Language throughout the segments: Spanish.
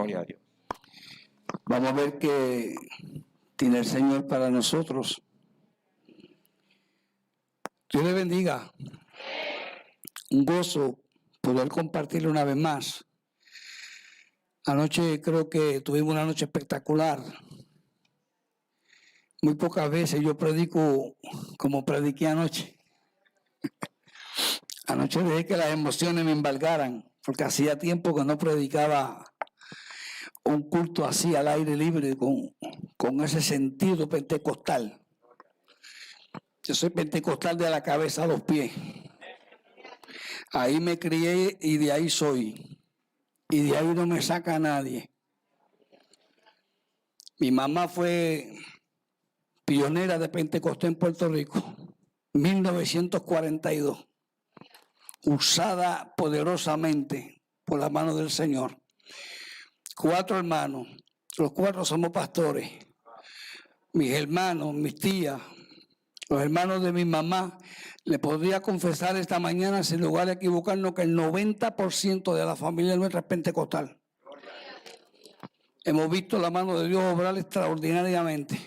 Gloria a Dios. Vamos a ver qué tiene el Señor para nosotros. Dios le bendiga. Un gozo poder compartirlo una vez más. Anoche creo que tuvimos una noche espectacular. Muy pocas veces yo predico como prediqué anoche. Anoche dejé que las emociones me embargaran, porque hacía tiempo que no predicaba un culto así al aire libre con ese sentido pentecostal. Yo soy pentecostal de la cabeza a los pies. Ahí me crié y de ahí soy. Y de ahí no me saca nadie. Mi mamá fue pionera de Pentecostés en Puerto Rico, 1942, usada poderosamente por la mano del Señor. 4 hermanos, los 4 somos pastores. Mis hermanos, mis tías, los hermanos de mi mamá, le podría confesar esta mañana, sin lugar a equivocarnos, que el 90% de la familia nuestra es pentecostal. Hemos visto la mano de Dios obrar extraordinariamente.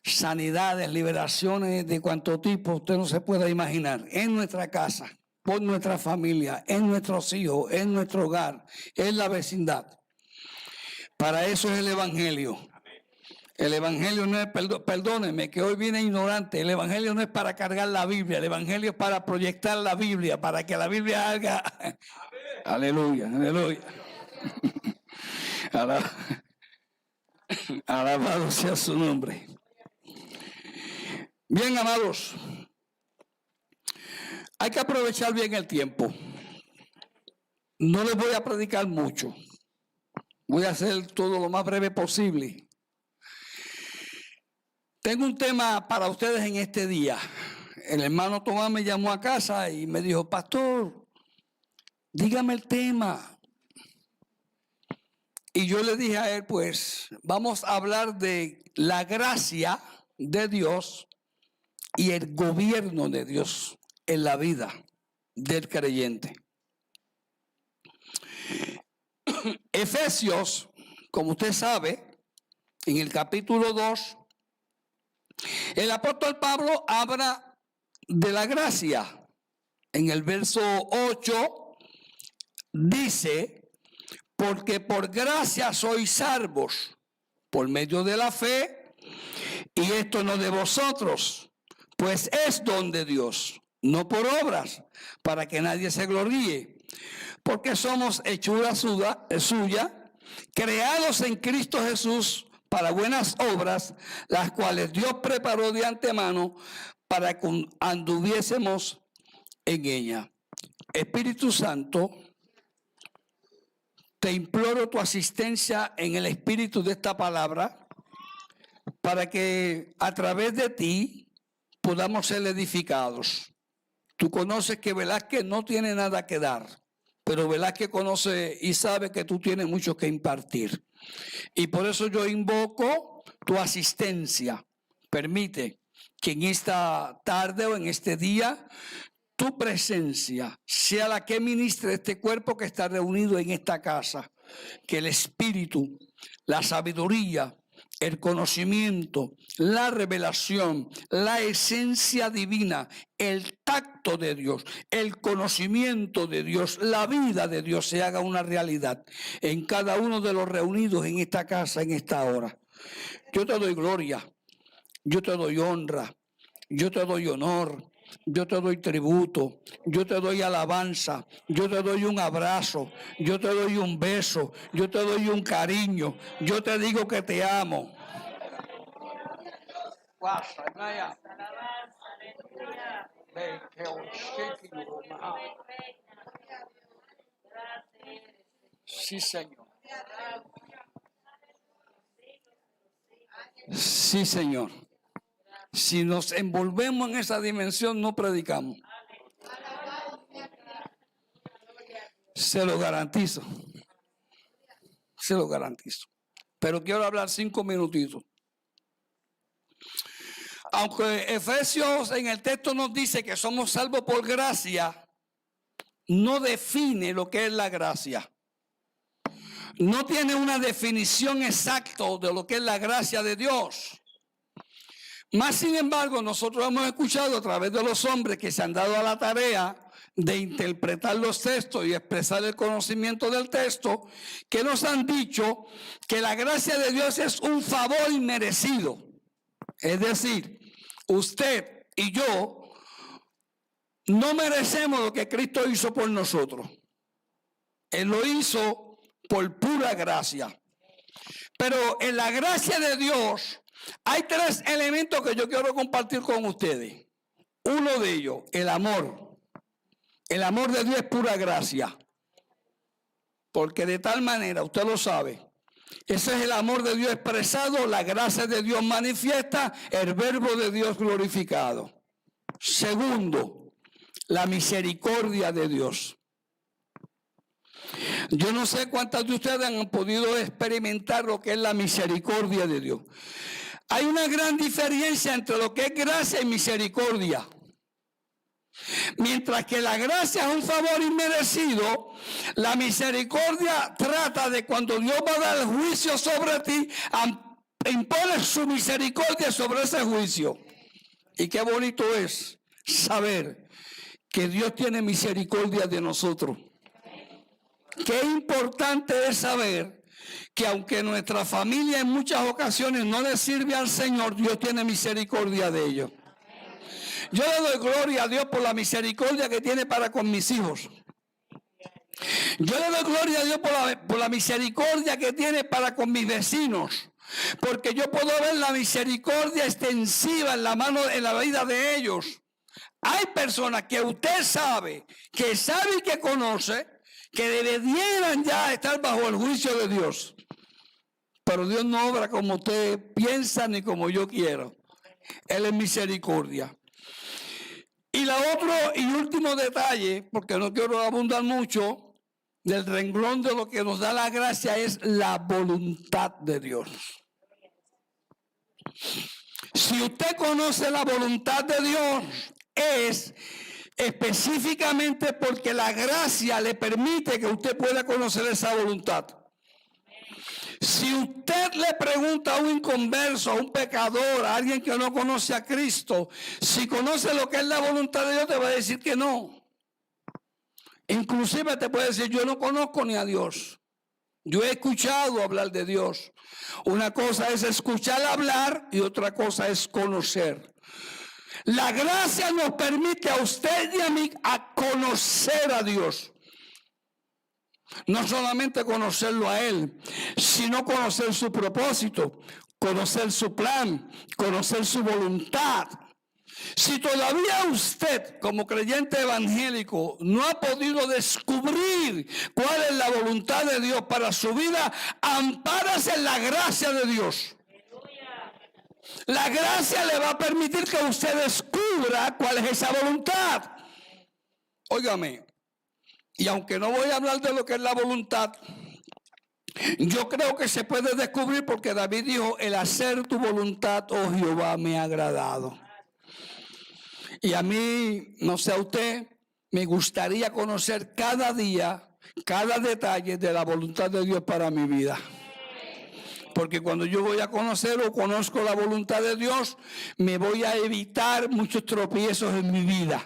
Sanidades, liberaciones de cuanto tipo usted no se pueda imaginar. En nuestra casa, por nuestra familia, en nuestros hijos, en nuestro hogar, en la vecindad. Para eso es el Evangelio. El Evangelio no es, perdónenme que hoy viene ignorante, el Evangelio no es para cargar la Biblia, el Evangelio es para proyectar la Biblia, para que la Biblia haga... Aleluya, aleluya. Alabado sea su nombre. Bien, amados, hay que aprovechar bien el tiempo. No les voy a predicar mucho. Voy a hacer todo lo más breve posible. Tengo un tema para ustedes en este día. El hermano Tomás me llamó a casa y me dijo, pastor, dígame el tema. Y yo le dije a él, pues, vamos a hablar de la gracia de Dios y el gobierno de Dios en la vida del creyente. Efesios, como usted sabe, en el capítulo 2, el apóstol Pablo habla de la gracia. En el verso 8 dice, porque por gracia sois salvos por medio de la fe, y esto no de vosotros, pues es don de Dios, no por obras, para que nadie se gloríe, porque somos hechura suya, creados en Cristo Jesús para buenas obras, las cuales Dios preparó de antemano para que anduviésemos en ella. Espíritu Santo, te imploro tu asistencia en el espíritu de esta palabra, para que a través de ti podamos ser edificados. Tú conoces que Velázquez no tiene nada que dar, pero Velázquez conoce y sabe que tú tienes mucho que impartir. Y por eso yo invoco tu asistencia. Permite que en esta tarde o en este día tu presencia sea la que ministre este cuerpo que está reunido en esta casa. Que el espíritu, la sabiduría, el conocimiento, la revelación, la esencia divina, el tacto de Dios, el conocimiento de Dios, la vida de Dios se haga una realidad en cada uno de los reunidos en esta casa, en esta hora. Yo te doy gloria, yo te doy honra, yo te doy honor, yo te doy tributo, yo te doy alabanza, yo te doy un abrazo, yo te doy un beso, yo te doy un cariño, yo te digo que te amo. Sí, Señor. Sí, Señor. Si nos envolvemos en esa dimensión, no predicamos. Se lo garantizo. Se lo garantizo. Pero quiero hablar 5 minutitos. Aunque Efesios en el texto nos dice que somos salvos por gracia, no define lo que es la gracia. no tiene una definición exacta de lo que es la gracia de Dios. Más sin embargo, nosotros hemos escuchado a través de los hombres que se han dado a la tarea de interpretar los textos y expresar el conocimiento del texto, que nos han dicho que la gracia de Dios es un favor inmerecido. Es decir, usted y yo no merecemos lo que Cristo hizo por nosotros. Él lo hizo por pura gracia. Pero en la gracia de Dios hay tres elementos que yo quiero compartir con ustedes. Uno de ellos, el amor. El amor de Dios es pura gracia. Porque de tal manera, usted lo sabe, ese es el amor de Dios expresado, la gracia de Dios manifiesta, el verbo de Dios glorificado. Segundo, la misericordia de Dios. Yo no sé cuántas de ustedes han podido experimentar lo que es la misericordia de Dios. Hay una gran diferencia entre lo que es gracia y misericordia. Mientras que la gracia es un favor inmerecido, la misericordia trata de cuando Dios va a dar el juicio sobre ti, impone su misericordia sobre ese juicio. Y qué bonito es saber que Dios tiene misericordia de nosotros. Qué importante es saber que aunque nuestra familia en muchas ocasiones no le sirve al Señor, Dios tiene misericordia de ellos. Yo le doy gloria a Dios por la misericordia que tiene para con mis hijos. Yo le doy gloria a Dios por la misericordia que tiene para con mis vecinos. Porque yo puedo ver la misericordia extensiva en la vida de ellos. Hay personas que usted sabe y que conoce, que deberían ya estar bajo el juicio de Dios. Pero Dios no obra como usted piensa ni como yo quiero. Él es misericordia. Y la otro y último detalle, porque no quiero abundar mucho, del renglón de lo que nos da la gracia es la voluntad de Dios. Si usted conoce la voluntad de Dios, es específicamente porque la gracia le permite que usted pueda conocer esa voluntad. Si usted le pregunta a un inconverso, a un pecador, a alguien que no conoce a Cristo, si conoce lo que es la voluntad de Dios, te va a decir que no. Inclusive te puede decir, yo no conozco ni a Dios. Yo he escuchado hablar de Dios. Una cosa es escuchar hablar y otra cosa es conocer. La gracia nos permite a usted y a mí a conocer a Dios. No solamente conocerlo a Él, sino conocer su propósito, conocer su plan, conocer su voluntad. Si todavía usted, como creyente evangélico, no ha podido descubrir cuál es la voluntad de Dios para su vida, ampárese en la gracia de Dios. La gracia le va a permitir que usted descubra cuál es esa voluntad. Óigame, y aunque no voy a hablar de lo que es la voluntad, yo creo que se puede descubrir porque David dijo, el hacer tu voluntad, oh Jehová, me ha agradado. Y a mí, no sé a usted, me gustaría conocer cada día, cada detalle de la voluntad de Dios para mi vida. Porque cuando yo voy a conocer o conozco la voluntad de Dios, me voy a evitar muchos tropiezos en mi vida.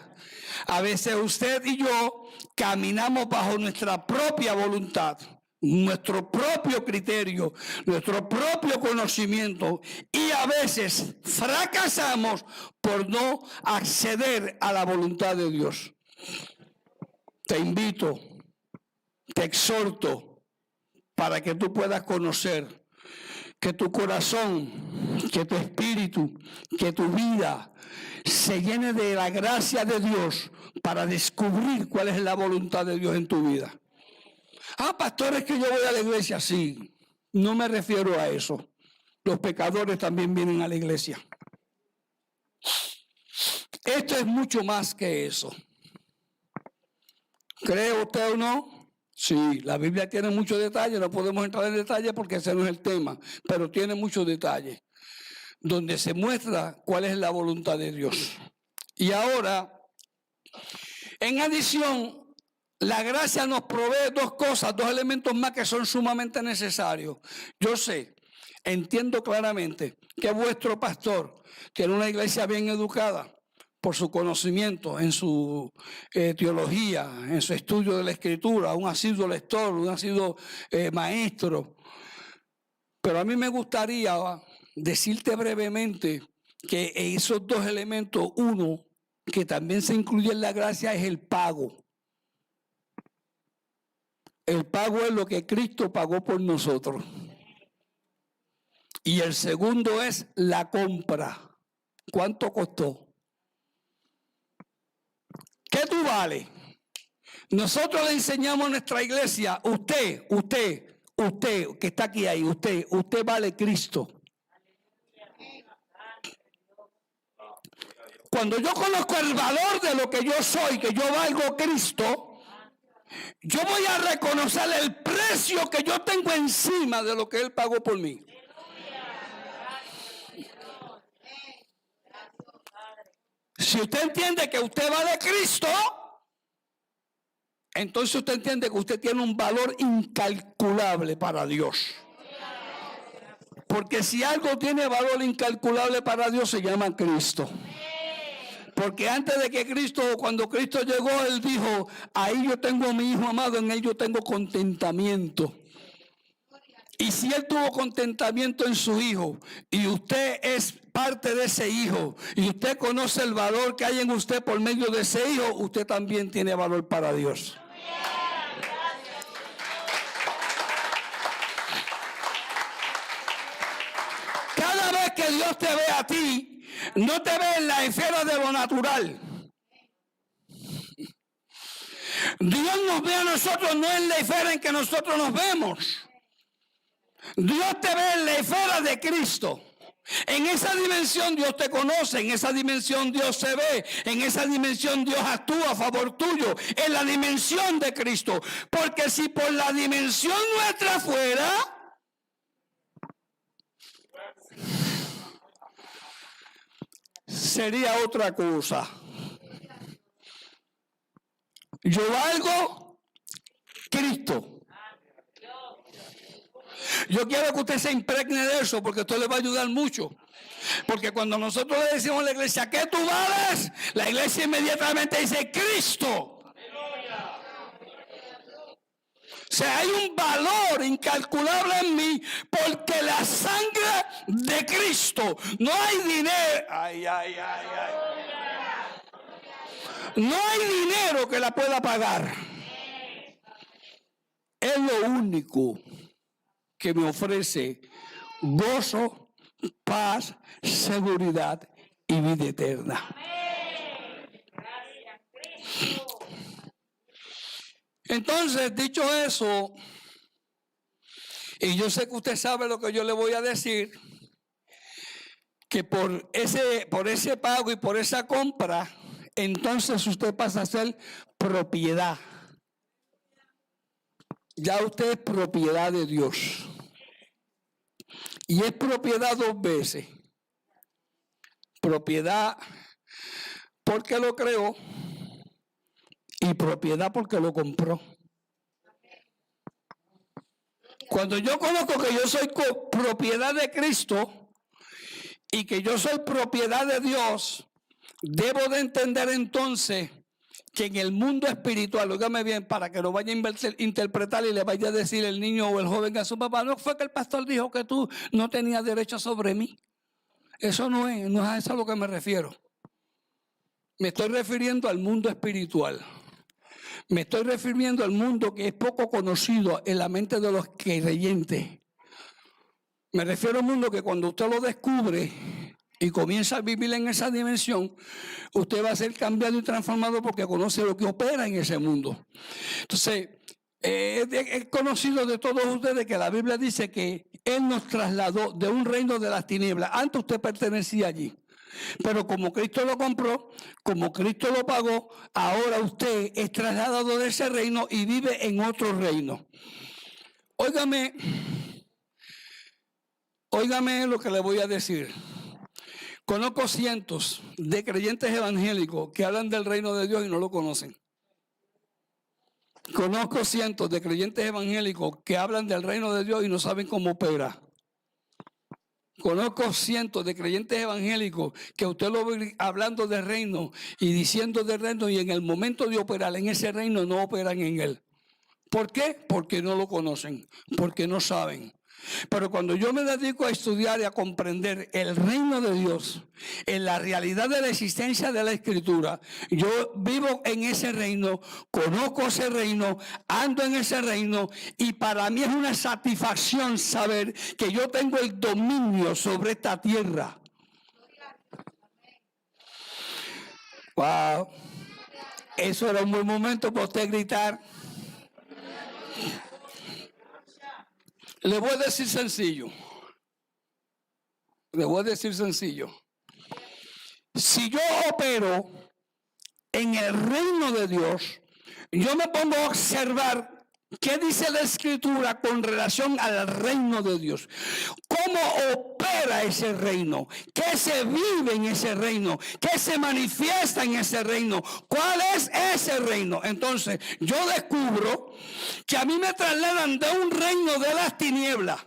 A veces usted y yo caminamos bajo nuestra propia voluntad, nuestro propio criterio, nuestro propio conocimiento y a veces fracasamos por no acceder a la voluntad de Dios. Te invito, te exhorto para que tú puedas conocer, que tu corazón, que tu espíritu, que tu vida se llene de la gracia de Dios para descubrir cuál es la voluntad de Dios en tu vida. Pastor, es que yo voy a la iglesia. Sí, no me refiero a eso. Los pecadores también vienen a la iglesia. Esto es mucho más que eso. ¿Cree usted o no? Sí, la Biblia tiene muchos detalles, no podemos entrar en detalles porque ese no es el tema, pero tiene muchos detalles donde se muestra cuál es la voluntad de Dios. Y ahora, en adición la gracia nos provee dos cosas, dos elementos más que son sumamente necesarios. Yo sé, entiendo claramente que vuestro pastor tiene una iglesia bien educada por su conocimiento en su teología, en su estudio de la Escritura, un asiduo lector, un asiduo maestro. Pero a mí me gustaría decirte brevemente que esos dos elementos, uno que también se incluye en la gracia es el pago. El pago es lo que Cristo pagó por nosotros. Y el segundo es la compra. ¿Cuánto costó? ¿Qué tú vales? Nosotros le enseñamos a nuestra iglesia, usted que está aquí ahí, usted vale Cristo. Cuando yo conozco el valor de lo que yo soy, que yo valgo Cristo, yo voy a reconocer el precio que yo tengo encima de lo que Él pagó por mí. Si usted entiende que usted vale Cristo, entonces usted entiende que usted tiene un valor incalculable para Dios. Porque si algo tiene valor incalculable para Dios, se llama Cristo. Porque antes de que cuando Cristo llegó, Él dijo, ahí yo tengo a mi Hijo amado, en Él yo tengo contentamiento. Y si Él tuvo contentamiento en su Hijo, y usted es parte de ese Hijo, y usted conoce el valor que hay en usted por medio de ese Hijo, usted también tiene valor para Dios. Cada vez que Dios te ve a ti, no te ve en la esfera de lo natural. Dios nos ve a nosotros no en la esfera en que nosotros nos vemos. Dios te ve en la esfera de Cristo. En esa dimensión Dios te conoce, en esa dimensión Dios se ve, en esa dimensión Dios actúa a favor tuyo, en la dimensión de Cristo. Porque si por la dimensión nuestra fuera, sería otra cosa. Yo valgo Cristo. Yo quiero que usted se impregne de eso, porque esto le va a ayudar mucho. Porque cuando nosotros le decimos a la iglesia, ¿qué tú vales? La iglesia inmediatamente dice, Cristo. O sea, hay un valor incalculable en mí, porque la sangre de Cristo, no hay dinero. No hay dinero que la pueda pagar. Es lo único que me ofrece gozo, paz, seguridad y vida eterna. Entonces, dicho eso, y yo sé que usted sabe lo que yo le voy a decir, que por ese pago y por esa compra, entonces usted pasa a ser propiedad. Ya usted es propiedad de Dios. Y es propiedad dos veces. Propiedad porque lo creó y propiedad porque lo compró. Cuando yo conozco que yo soy propiedad de Cristo y que yo soy propiedad de Dios, debo de entender entonces que en el mundo espiritual, óigame bien, para que lo vaya a interpretar y le vaya a decir el niño o el joven a su papá, no fue que el pastor dijo que tú no tenías derecho sobre mí. Eso no es a eso a lo que me refiero. Me estoy refiriendo al mundo espiritual. Me estoy refiriendo al mundo que es poco conocido en la mente de los creyentes. Me refiero al mundo que cuando usted lo descubre y comienza a vivir en esa dimensión, usted va a ser cambiado y transformado porque conoce lo que opera en ese mundo. Entonces, es conocido de todos ustedes que la Biblia dice que Él nos trasladó de un reino de las tinieblas. Antes usted pertenecía allí. Pero como Cristo lo compró, como Cristo lo pagó, ahora usted es trasladado de ese reino y vive en otro reino. Óigame lo que le voy a decir. Conozco cientos de creyentes evangélicos que hablan del reino de Dios y no lo conocen. Conozco cientos de creyentes evangélicos que hablan del reino de Dios y no saben cómo opera. Conozco cientos de creyentes evangélicos que usted lo ve hablando del reino y diciendo del reino y en el momento de operar en ese reino no operan en él. ¿Por qué? Porque no lo conocen, porque no saben. Pero cuando yo me dedico a estudiar y a comprender el reino de Dios, en la realidad de la existencia de la Escritura, yo vivo en ese reino, conozco ese reino, ando en ese reino y para mí es una satisfacción saber que yo tengo el dominio sobre esta tierra. Wow, eso era un buen momento para usted gritar. Le voy a decir sencillo. Le voy a decir sencillo. Si yo opero en el reino de Dios, yo me pongo a observar qué dice la Escritura con relación al reino de Dios. ¿Cómo opera ese reino? ¿Qué se vive en ese reino? ¿Qué se manifiesta en ese reino? ¿Cuál es ese reino? Entonces, yo descubro que a mí me trasladan de un reino de las tinieblas.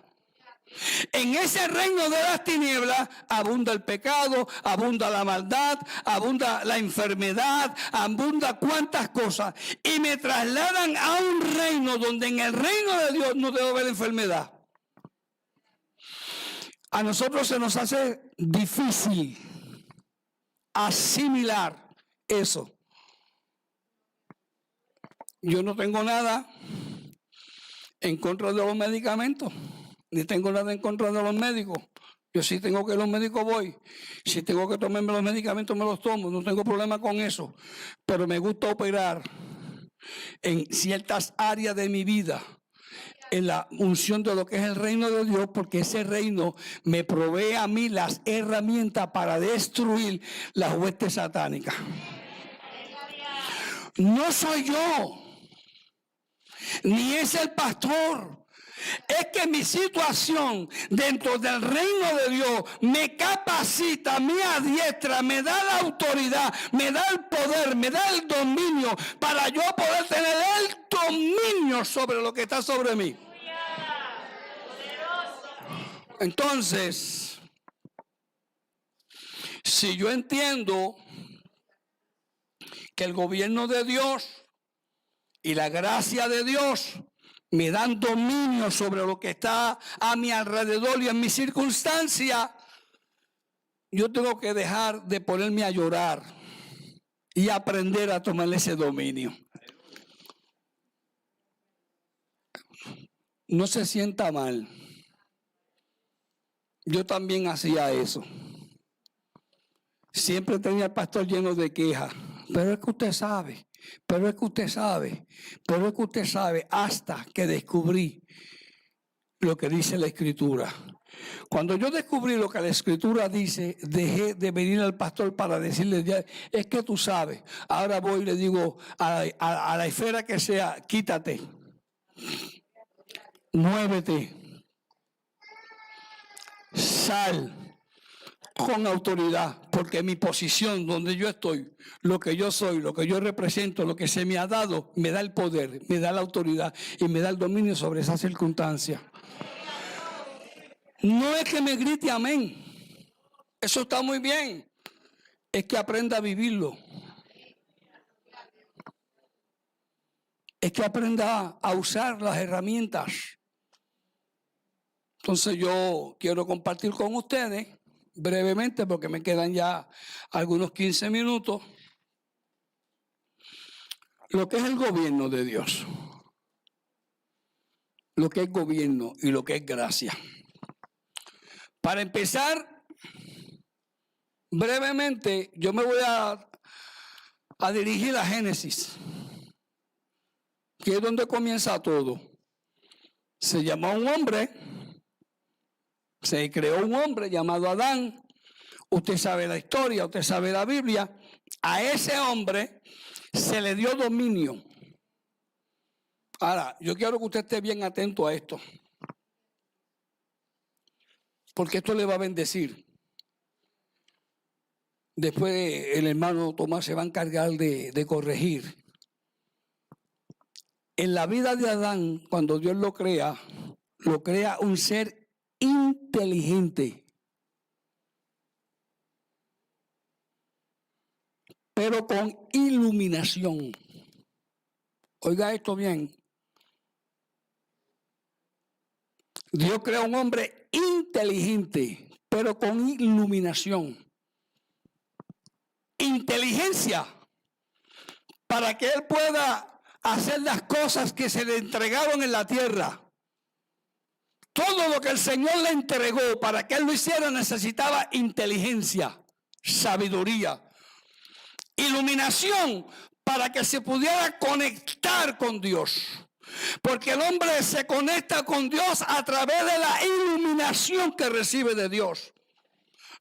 En ese reino de las tinieblas abunda el pecado, abunda la maldad, abunda la enfermedad, abunda cuantas cosas. Y me trasladan a un reino donde en el reino de Dios no debe haber enfermedad. A nosotros se nos hace difícil asimilar eso. Yo no tengo nada en contra de los medicamentos. Ni tengo nada en contra de los médicos. Yo sí tengo que ir a los médicos voy. Si tengo que tomarme los medicamentos me los tomo. No tengo problema con eso. Pero me gusta operar en ciertas áreas de mi vida en la unción de lo que es el reino de Dios, porque ese reino me provee a mí las herramientas para destruir las huestes satánicas. No soy yo, ni es el pastor. Es que mi situación dentro del reino de Dios me capacita, me adiestra, me da la autoridad, me da el poder, me da el dominio para yo poder tener el dominio sobre lo que está sobre mí. Entonces, si yo entiendo que el gobierno de Dios y la gracia de Dios me dan dominio sobre lo que está a mi alrededor y en mi circunstancia, yo tengo que dejar de ponerme a llorar y aprender a tomar ese dominio. No se sienta mal. Yo también hacía eso. Siempre tenía al pastor lleno de quejas. Pero es que usted sabe, pero es que usted sabe, pero es que usted sabe, hasta que descubrí lo que dice la Escritura. Cuando yo descubrí lo que la Escritura dice, dejé de venir al pastor para decirle, es que tú sabes. Ahora voy y le digo a la esfera que sea, quítate, muévete, sal con autoridad, porque mi posición donde yo estoy, lo que yo soy, lo que yo represento, lo que se me ha dado, me da el poder, me da la autoridad y me da el dominio sobre esa circunstancia. No es que me grite amén, eso está muy bien, es que aprenda a vivirlo. Es que aprenda a usar las herramientas. Entonces yo quiero compartir con ustedes brevemente, porque me quedan ya algunos 15 minutos, lo que es el gobierno de Dios, lo que es gobierno y lo que es gracia. Para empezar, brevemente, yo me voy a dirigir a Génesis, que es donde comienza todo. Se llamó un hombre, se creó un hombre llamado Adán. Usted sabe la historia, usted sabe la Biblia. A ese hombre se le dio dominio. Ahora, yo quiero que usted esté bien atento a esto, porque esto le va a bendecir. Después el hermano Tomás se va a encargar de corregir. En la vida de Adán, cuando Dios lo crea un ser inteligente, pero con iluminación. Oiga esto bien. Dios crea un hombre inteligente, pero con iluminación. Inteligencia para que él pueda hacer las cosas que se le entregaron en la tierra. Todo lo que el Señor le entregó para que él lo hiciera necesitaba inteligencia, sabiduría, iluminación para que se pudiera conectar con Dios. Porque el hombre se conecta con Dios a través de la iluminación que recibe de Dios.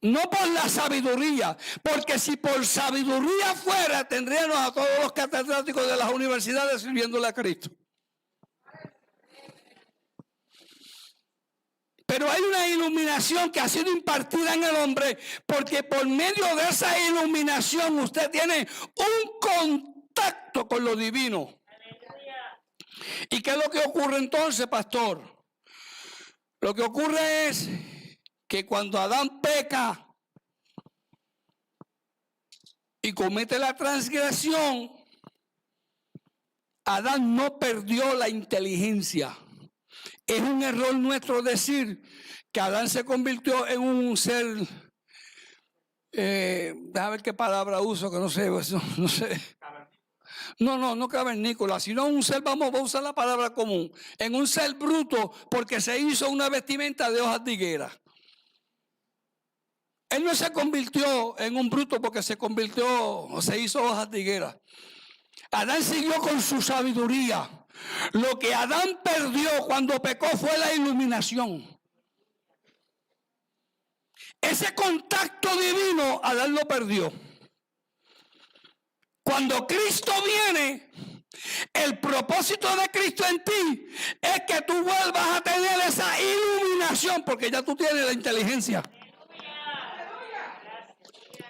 No por la sabiduría, porque si por sabiduría fuera, tendríamos a todos los catedráticos de las universidades sirviéndole a Cristo. Pero hay una iluminación que ha sido impartida en el hombre, porque por medio de esa iluminación usted tiene un contacto con lo divino. ¿Y qué es lo que ocurre entonces, pastor? Lo que ocurre es que cuando Adán peca y comete la transgresión, Adán no perdió la inteligencia. Es un error nuestro decir que Adán se convirtió en un ser, déjame ver qué palabra uso, que no sé, no sé. No cavernícola, sino un ser, vamos a usar la palabra común, en un ser bruto porque se hizo una vestimenta de hojas de higuera. Él no se convirtió en un bruto porque se hizo hojas de higuera. Adán siguió con su sabiduría. Lo que Adán perdió cuando pecó fue la iluminación. Ese contacto divino Adán lo perdió. Cuando Cristo viene, el propósito de Cristo en ti es que tú vuelvas a tener esa iluminación, porque ya tú tienes la inteligencia.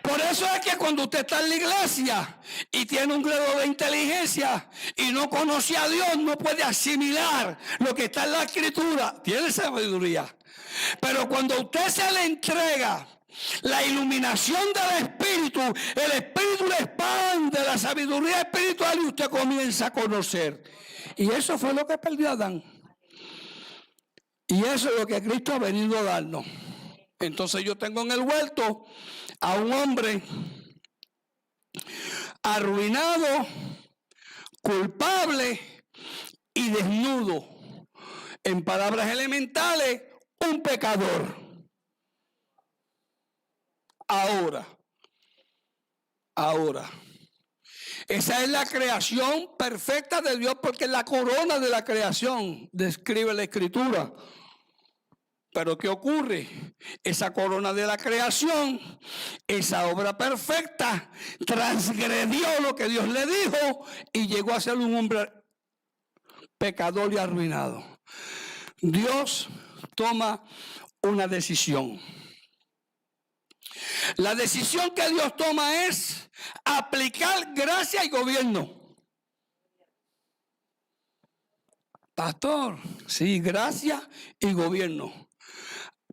Por eso es que cuando usted está en la iglesia y tiene un grado de inteligencia y no conoce a Dios, no puede asimilar lo que está en la Escritura. Tiene sabiduría. Pero cuando usted se le entrega la iluminación del Espíritu, el Espíritu le expande la sabiduría espiritual y usted comienza a conocer. Y eso fue lo que perdió Adán. Y eso es lo que Cristo ha venido a darnos. Entonces yo tengo en el huerto a un hombre arruinado, culpable y desnudo. En palabras elementales, un pecador. Ahora. Esa es la creación perfecta de Dios, porque es la corona de la creación, describe la Escritura. Pero ¿qué ocurre? Esa corona de la creación, esa obra perfecta, transgredió lo que Dios le dijo y llegó a ser un hombre pecador y arruinado. Dios toma una decisión. La decisión que Dios toma es aplicar gracia y gobierno. Pastor, sí, gracia y gobierno.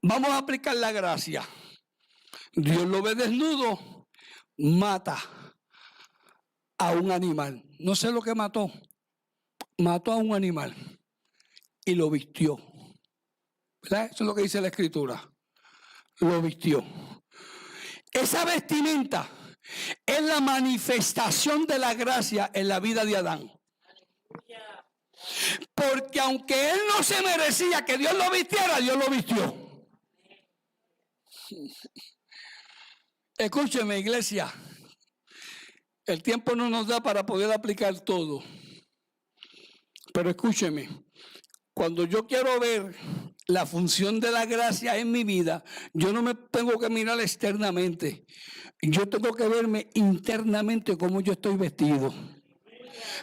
Vamos a aplicar la gracia. Dios lo ve desnudo, mata a un animal. No sé lo que mató. Mató a un animal y lo vistió. ¿Verdad? Eso es lo que dice la Escritura. Lo vistió. Esa vestimenta es la manifestación de la gracia en la vida de Adán. Porque aunque él no se merecía que Dios lo vistiera, Dios lo vistió. Escúcheme, iglesia, el tiempo no nos da para poder aplicar todo, pero escúcheme, cuando yo quiero ver la función de la gracia en mi vida, yo no me tengo que mirar externamente, yo tengo que verme internamente cómo yo estoy vestido.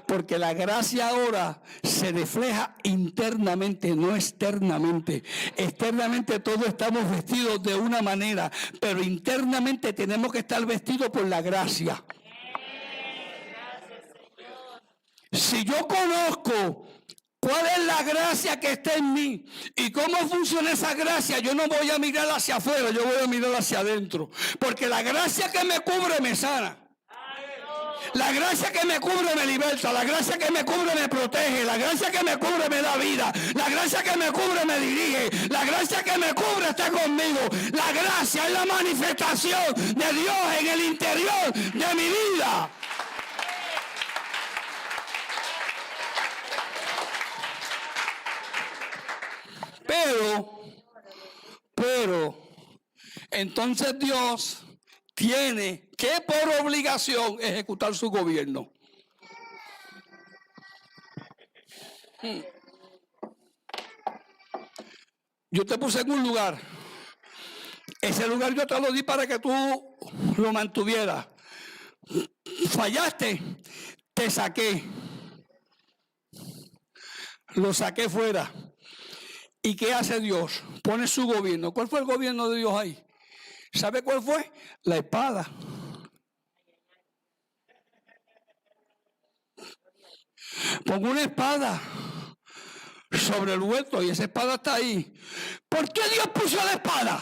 Porque la gracia ahora se refleja internamente, no externamente. Externamente todos estamos vestidos de una manera, pero internamente tenemos que estar vestidos por la gracia. Si yo conozco cuál es la gracia que está en mí y cómo funciona esa gracia, yo no voy a mirar hacia afuera, yo voy a mirar hacia adentro. Porque la gracia que me cubre me sana. La gracia que me cubre me liberta, la gracia que me cubre me protege, la gracia que me cubre me da vida, la gracia que me cubre me dirige, la gracia que me cubre está conmigo. La gracia es la manifestación de Dios en el interior de mi vida. Pero, entonces Dios tiene que por obligación ejecutar su gobierno. Yo te puse en un lugar. Ese lugar yo te lo di para que tú lo mantuvieras. Fallaste, te saqué. Lo saqué fuera. ¿Y qué hace Dios? Pone su gobierno. ¿Cuál fue el gobierno de Dios ahí? ¿Sabe cuál fue? La espada. Pongo una espada sobre el huerto y esa espada está ahí. ¿Por qué Dios puso la espada?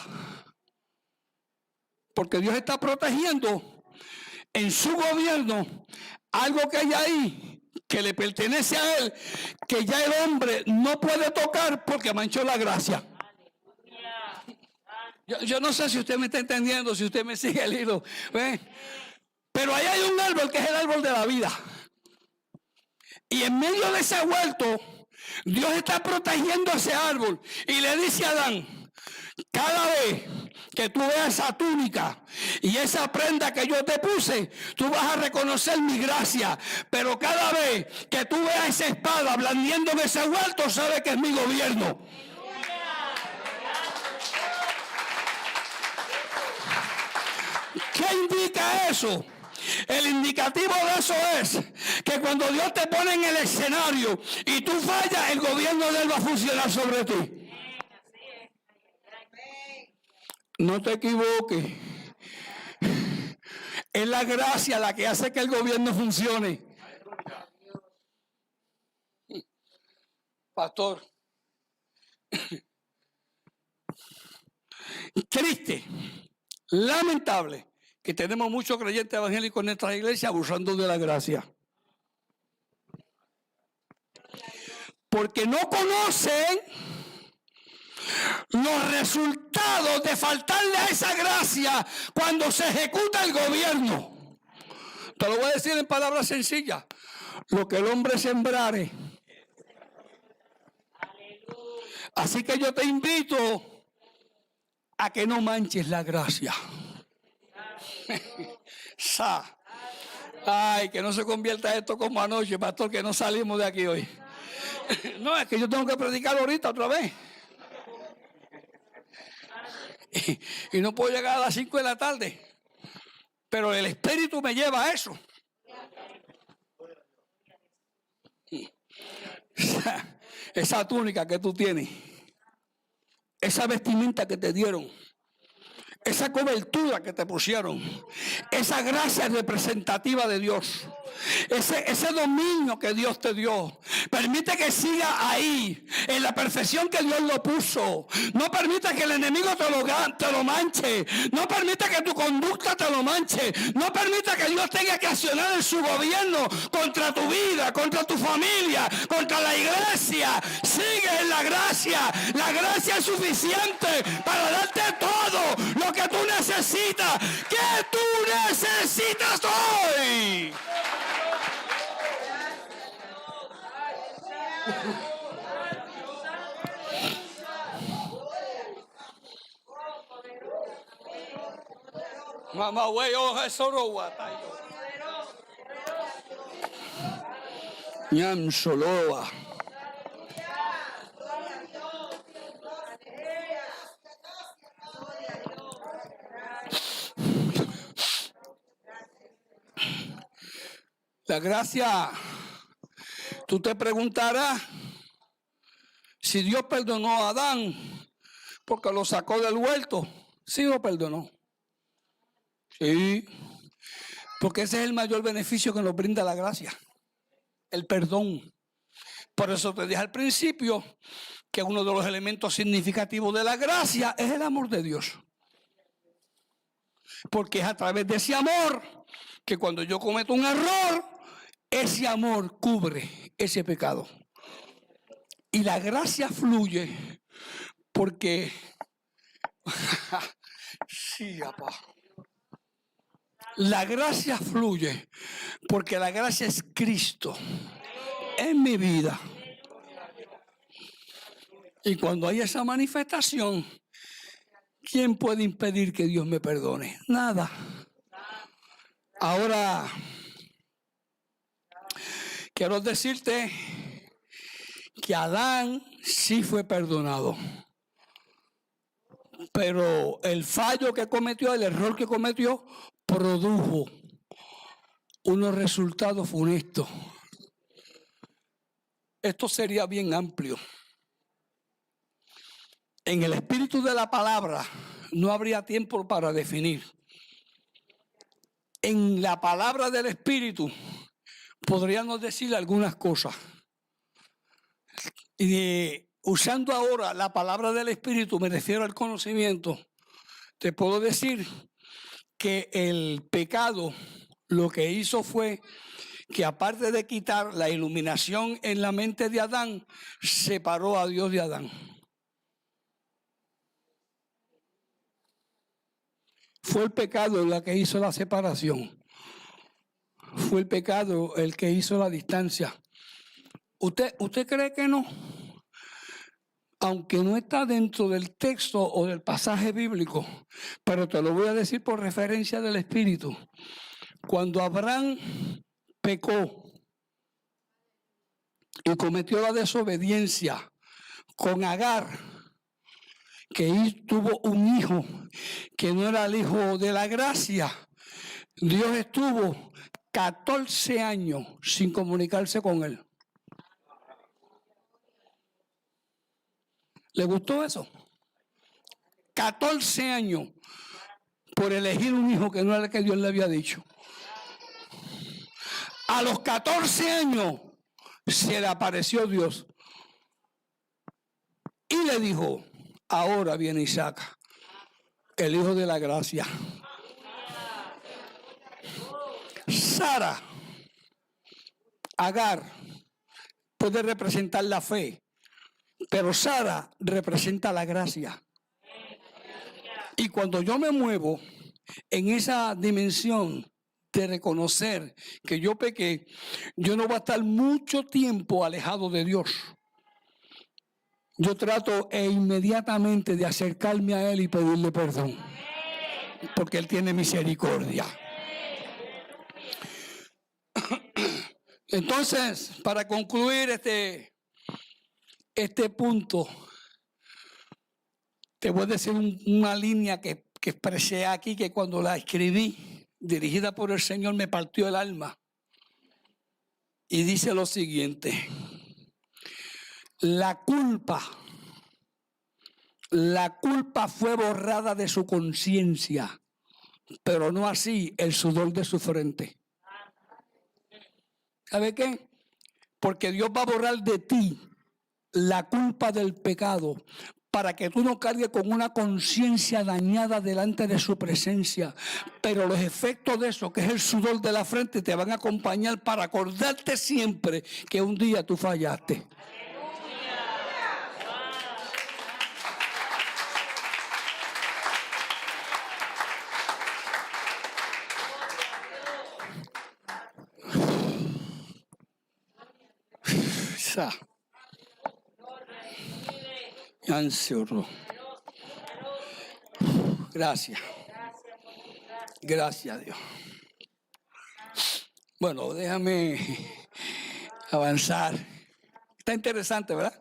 Porque Dios está protegiendo en su gobierno algo que hay ahí que le pertenece a él, que ya el hombre no puede tocar porque manchó la gracia. Yo no sé si usted me está entendiendo, si usted me sigue el hilo. Pero ahí hay un árbol que es el árbol de la vida. Y en medio de ese huerto, Dios está protegiendo ese árbol. Y le dice a Adán, cada vez que tú veas esa túnica y esa prenda que yo te puse, tú vas a reconocer mi gracia. Pero cada vez que tú veas esa espada blandiendo en ese huerto, sabes que es mi gobierno. ¿Qué indica eso? El indicativo de eso es que cuando Dios te pone en el escenario y tú fallas, el gobierno de él va a funcionar sobre ti. No te equivoques. Es la gracia la que hace que el gobierno funcione. Pastor, triste, lamentable que tenemos muchos creyentes evangélicos en nuestra iglesia abusando de la gracia. Porque no conocen los resultados de faltarle a esa gracia cuando se ejecuta el gobierno. Te lo voy a decir en palabras sencillas. Lo que el hombre sembrare. Así que yo te invito a que no manches la gracia. Ay, que no se convierta esto como anoche, pastor, que no salimos de aquí hoy. No, es que yo tengo que predicar ahorita otra vez. Y no puedo llegar a las 5 de la tarde. Pero el Espíritu me lleva a eso. Esa túnica que tú tienes, esa vestimenta que te dieron, esa cobertura que te pusieron, esa gracia representativa de Dios, ese dominio que Dios te dio, permite que siga ahí, en la perfección que Dios lo puso. No permita que el enemigo te lo manche. No permita que tu conducta te lo manche. No permita que Dios tenga que accionar en su gobierno contra tu vida, contra tu familia, contra la iglesia. Sigue en la gracia. La gracia es suficiente para darte todo lo que tú necesitas. ¿Qué tú necesitas hoy? Mamá, güey, oja, solo guatayo. Ñam soloa. La gracia, tú te preguntarás si Dios perdonó a Adán porque lo sacó del huerto. Sí lo perdonó. Sí, porque ese es el mayor beneficio que nos brinda la gracia. el perdón. Por eso te dije al principio que uno de los elementos significativos de la gracia es el amor de Dios. Porque es a través de ese amor que cuando yo cometo un error, ese amor cubre ese pecado. Y la gracia fluye porque... sí, papá. La gracia fluye porque la gracia es Cristo en mi vida. Y cuando hay esa manifestación, ¿quién puede impedir que Dios me perdone? Nada. Ahora, quiero decirte que Adán sí fue perdonado. Pero el fallo que cometió, el error que cometió, produjo unos resultados funestos. Esto sería bien amplio. En el espíritu de la palabra no habría tiempo para definir. En la palabra del espíritu podríamos decir algunas cosas. Y usando ahora la palabra del espíritu, me refiero al conocimiento, te puedo decir que el pecado lo que hizo fue que, aparte de quitar la iluminación en la mente de Adán, separó a Dios de Adán. Fue el pecado el que hizo la separación. Fue el pecado el que hizo la distancia. ¿Usted cree que no? Aunque no está dentro del texto o del pasaje bíblico, pero te lo voy a decir por referencia del Espíritu. Cuando Abraham pecó y cometió la desobediencia con Agar, que tuvo un hijo que no era el hijo de la gracia, Dios estuvo 14 años sin comunicarse con él. ¿Le gustó eso? 14 años por elegir un hijo que no era el que Dios le había dicho. A los 14 años se le apareció Dios y le dijo: ahora viene Isaac, el hijo de la gracia. Sara, Agar, puede representar la fe, pero Sara representa la gracia. Y cuando yo me muevo en esa dimensión de reconocer que yo pequé, yo no voy a estar mucho tiempo alejado de Dios. Yo trato inmediatamente de acercarme a Él y pedirle perdón, porque Él tiene misericordia. Entonces, para concluir este punto, te voy a decir una línea que expresé aquí, que cuando la escribí, dirigida por el Señor, me partió el alma. Y dice lo siguiente: la culpa fue borrada de su conciencia, pero no así el sudor de su frente. ¿Sabe qué? Porque Dios va a borrar de ti la culpa del pecado, para que tú no cargues con una conciencia dañada delante de su presencia. Pero los efectos de eso, que es el sudor de la frente, te van a acompañar para acordarte siempre que un día tú fallaste. Gracias. Gracias a Dios. Bueno, déjame avanzar. Está interesante, ¿verdad?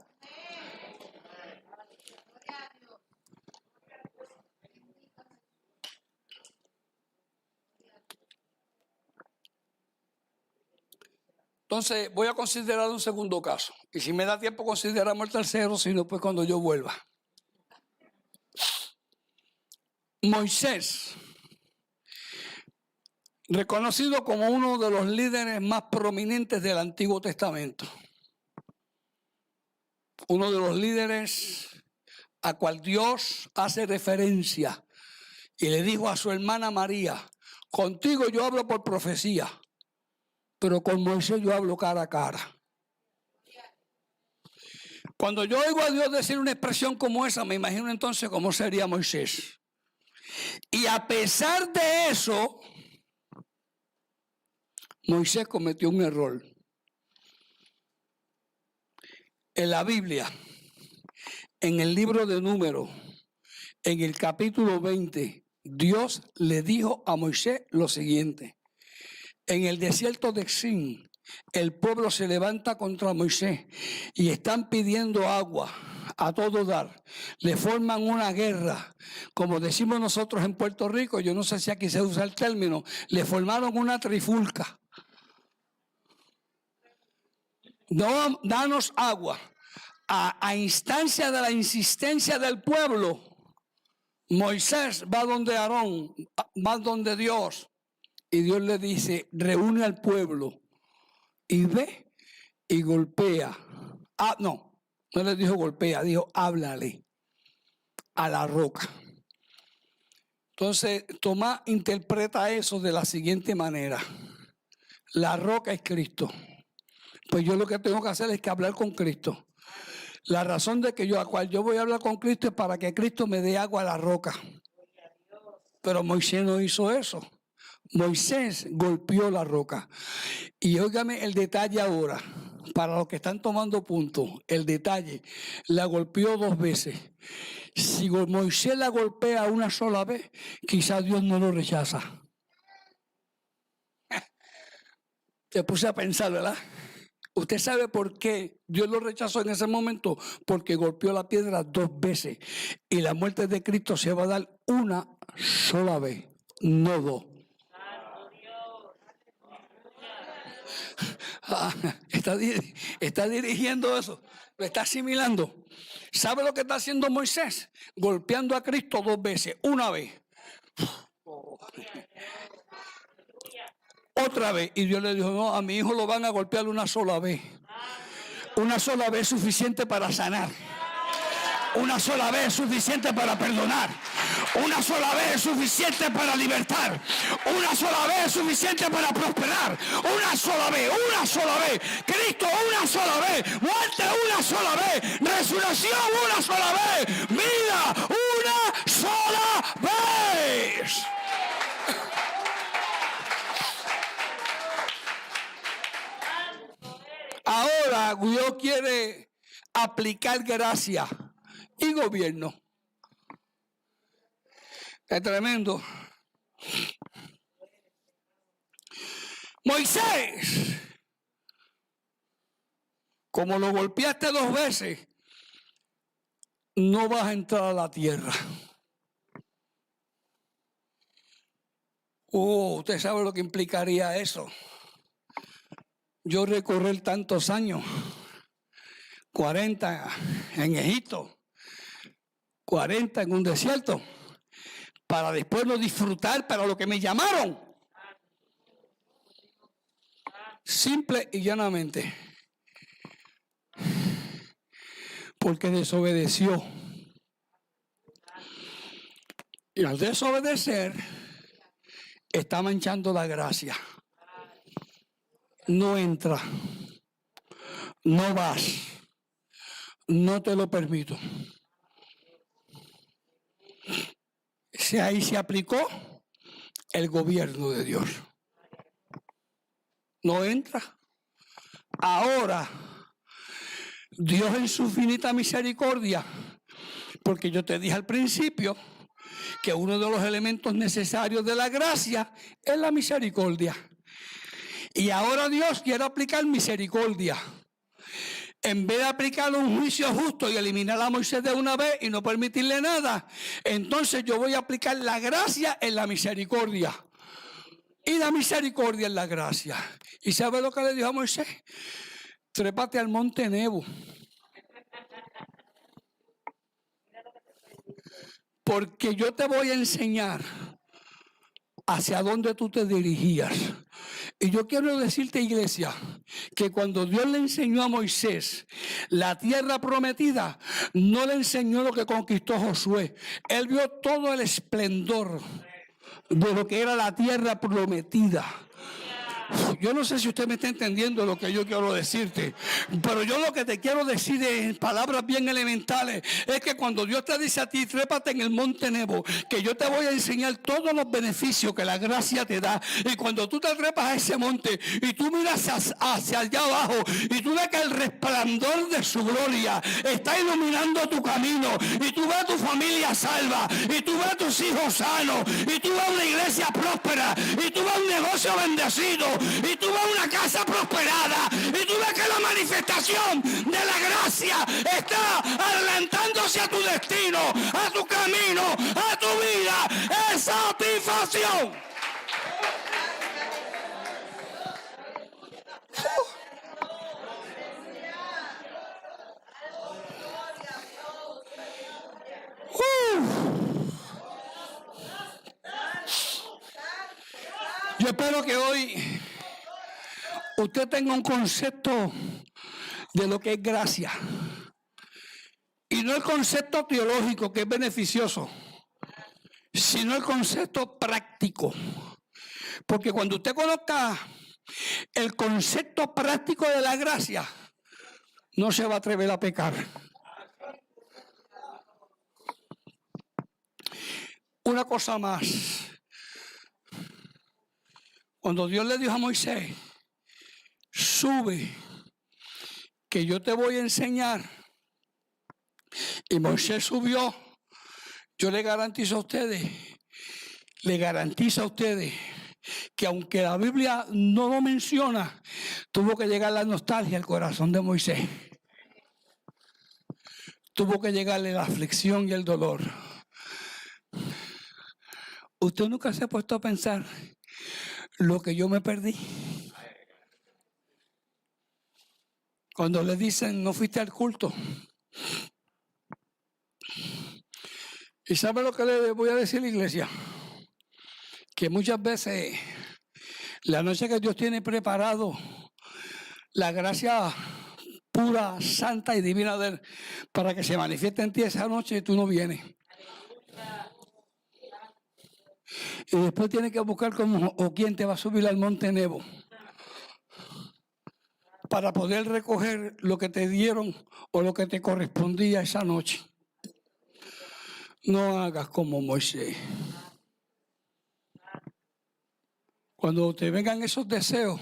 Entonces voy a considerar un segundo caso. Y si me da tiempo consideramos el tercero, si no, pues cuando yo vuelva. Moisés, reconocido como uno de los líderes más prominentes del Antiguo Testamento. Uno de los líderes a cual Dios hace referencia y le dijo a su hermana María: contigo yo hablo por profecía, pero con Moisés yo hablo cara a cara. Cuando yo oigo a Dios decir una expresión como esa, me imagino entonces cómo sería Moisés. Y a pesar de eso, Moisés cometió un error. En la Biblia, en el libro de Números, en el capítulo 20, Dios le dijo a Moisés lo siguiente: en el desierto de Sin, el pueblo se levanta contra Moisés y están pidiendo agua a todo dar. Le forman una guerra, como decimos nosotros en Puerto Rico, yo no sé si aquí se usa el término, le formaron una trifulca. No, danos agua. A instancia de la insistencia del pueblo, Moisés va donde Aarón, va donde Dios, y Dios le dice: reúne al pueblo y ve y golpea. No le dijo golpea, dijo háblale a la roca. Entonces Tomás interpreta eso de la siguiente manera: la roca es Cristo. Pues yo lo que tengo que hacer es que hablar con Cristo. La razón de que a cual yo voy a hablar con Cristo es para que Cristo me dé agua a la roca. Pero Moisés no hizo eso. Moisés golpeó la roca. Y óigame el detalle ahora, para los que están tomando punto, el detalle: la golpeó 2 veces. Si Moisés la golpea una sola vez, quizás Dios no lo rechaza. Te puse a pensar, ¿verdad? ¿Usted sabe por qué Dios lo rechazó en ese momento? Porque golpeó la piedra 2 veces. Y la muerte de Cristo se va a dar una sola vez, no 2. Está dirigiendo eso, lo está asimilando. ¿Sabe lo que está haciendo Moisés? Golpeando a Cristo 2 veces, una vez. Otra vez. Y Dios le dijo: no, a mi hijo lo van a golpear una sola vez. Una sola vez es suficiente para sanar. Una sola vez es suficiente para perdonar. Una sola vez es suficiente para libertar. Una sola vez es suficiente para prosperar. Una sola vez, una sola vez. Cristo una sola vez. Muerte una sola vez. Resurrección una sola vez. Vida una sola vez. Ahora Dios quiere aplicar gracia y gobierno. Es tremendo. Moisés, como lo golpeaste 2 veces, no vas a entrar a la tierra. Usted sabe lo que implicaría eso. Yo recorrer tantos años, 40 en Egipto, 40 en un desierto, para después no disfrutar para lo que me llamaron. Simple y llanamente, porque desobedeció. Y al desobedecer, está manchando la gracia. No entra, no vas, no te lo permito. Ahí se aplicó el gobierno de Dios. No entra. Ahora, Dios en su infinita misericordia, porque yo te dije al principio que uno de los elementos necesarios de la gracia es la misericordia. Y ahora Dios quiere aplicar misericordia. En vez de aplicar un juicio justo y eliminar a Moisés de una vez y no permitirle nada, entonces yo voy a aplicar la gracia en la misericordia. Y la misericordia en la gracia. ¿Y sabe lo que le dijo a Moisés? Trépate al monte Nebo. Porque yo te voy a enseñar hacia dónde tú te dirigías. Y yo quiero decirte, iglesia, que cuando Dios le enseñó a Moisés la tierra prometida, no le enseñó lo que conquistó Josué. Él vio todo el esplendor de lo que era la tierra prometida. Yo no sé si usted me está entendiendo lo que yo quiero decirte, pero yo lo que te quiero decir en palabras bien elementales es que cuando Dios te dice a ti, trépate en el monte Nebo, que yo te voy a enseñar todos los beneficios que la gracia te da, y cuando tú te trepas a ese monte y tú miras hacia allá abajo y tú ves que el resplandor de su gloria está iluminando tu camino, y tú ves a tu familia salva, y tú ves a tus hijos sanos, y tú ves una iglesia próspera, y tú ves un negocio bendecido, y tú ves una casa prosperada, y tú ves que la manifestación de la gracia está adelantándose a tu destino, a tu camino, a tu vida. Es satisfacción. Yo espero que hoy usted tenga un concepto de lo que es gracia. Y no el concepto teológico, que es beneficioso, sino el concepto práctico. Porque cuando usted conozca el concepto práctico de la gracia, no se va a atrever a pecar. Una cosa más. Cuando Dios le dijo a Moisés, sube, que yo te voy a enseñar. Y Moisés subió. Yo le garantizo a ustedes que aunque la Biblia no lo menciona, tuvo que llegar la nostalgia al corazón de Moisés. Tuvo que llegarle la aflicción y el dolor. ¿Usted nunca se ha puesto a pensar lo que yo me perdí? Cuando le dicen, no fuiste al culto. ¿Y sabe lo que le voy a decir a la iglesia? Que muchas veces la noche que Dios tiene preparado, la gracia pura, santa y divina de Él, para que se manifieste en ti esa noche, tú no vienes. Y después tienes que buscar cómo o quién te va a subir al monte Nebo para poder recoger lo que te dieron o lo que te correspondía esa noche. No hagas como Moisés. Cuando te vengan esos deseos,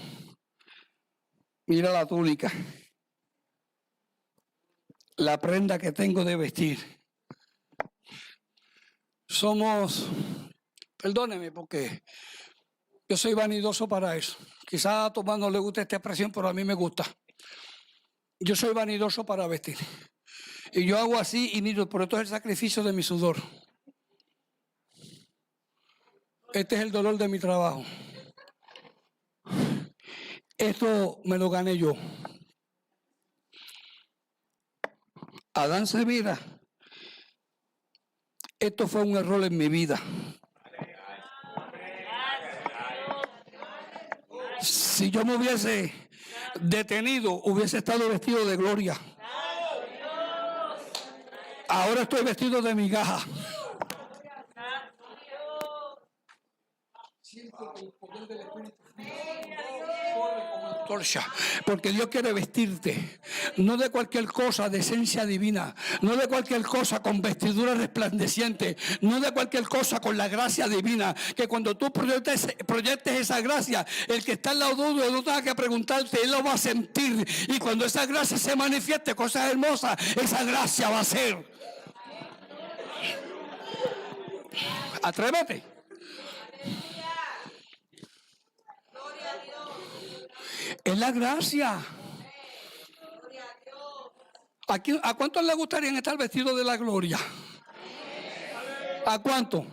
mira la túnica, la prenda que tengo de vestir. Somos, perdóneme porque yo soy vanidoso para eso. Quizás a Tomás no le guste esta expresión, pero a mí me gusta. Yo soy vanidoso para vestir. Y yo hago así y miro, por esto es el sacrificio de mi sudor. Este es el dolor de mi trabajo. Esto me lo gané yo. Adán se mira. Esto fue un error en mi vida. Si yo me hubiese detenido, hubiese estado vestido de gloria. Ahora estoy vestido de migaja. Siento que el poder del Espíritu corre como antorcha, porque Dios quiere vestirte, no de cualquier cosa de esencia divina, no de cualquier cosa con vestidura resplandeciente, no de cualquier cosa con la gracia divina, que cuando tú proyectes esa gracia, el que está al lado tuyo no tenga que preguntarte, él lo va a sentir, y cuando esa gracia se manifieste, cosas hermosas, esa gracia va a ser. Atrévete. Es la gracia. ¿A cuántos les gustaría estar vestidos de la gloria? ¿A cuántos?